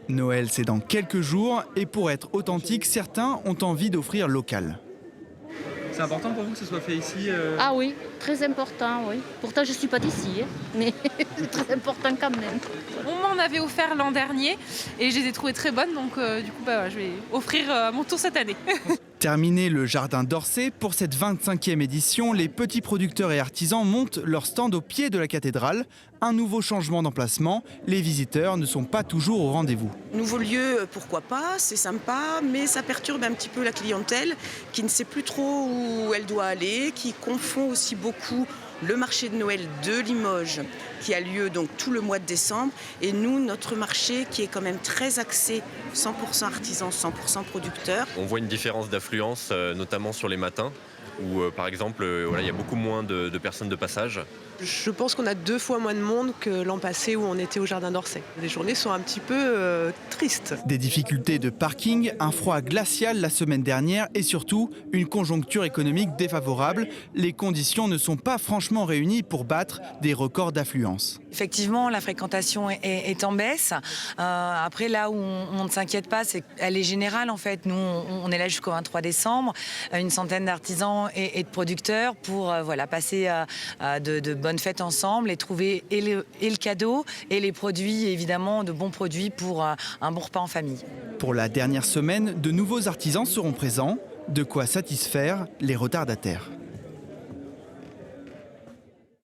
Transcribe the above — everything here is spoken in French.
Noël, c'est dans quelques jours et pour être authentique, certains ont envie d'offrir local. C'est important pour vous que ce soit fait ici Ah oui, très important, oui. Pourtant, je ne suis pas d'ici, hein, mais c'est très important quand même. On m'en avait offert l'an dernier et je les ai trouvées très bonnes, donc du coup, je vais offrir à mon tour cette année. Terminé le jardin d'Orsay, pour cette 25e édition, les petits producteurs et artisans montent leur stand au pied de la cathédrale. Un nouveau changement d'emplacement, les visiteurs ne sont pas toujours au rendez-vous. Nouveau lieu, pourquoi pas, c'est sympa, mais ça perturbe un petit peu la clientèle qui ne sait plus trop où elle doit aller, qui confond aussi beaucoup le marché de Noël de Limoges qui a lieu donc tout le mois de décembre et nous, notre marché qui est quand même très axé 100% artisan, 100% producteur. On voit une différence d'affluence, notamment sur les matins, où par exemple il y a beaucoup moins de personnes de passage. Je pense qu'on a 2 fois moins de monde que l'an passé où on était au jardin d'Orsay. Les journées sont un petit peu tristes. Des difficultés de parking, un froid glacial la semaine dernière et surtout une conjoncture économique défavorable. Les conditions ne sont pas franchement réunies pour battre des records d'affluence. Effectivement, la fréquentation est en baisse. Après, là où on ne s'inquiète pas, c'est qu'elle est générale en fait. Nous, on est là jusqu'au 23 décembre, une centaine d'artisans et de producteurs pour passer de bonnes fêtes ensemble et trouver et le cadeau et les produits, évidemment, de bons produits pour un bon repas en famille. Pour la dernière semaine, de nouveaux artisans seront présents, de quoi satisfaire les retardataires.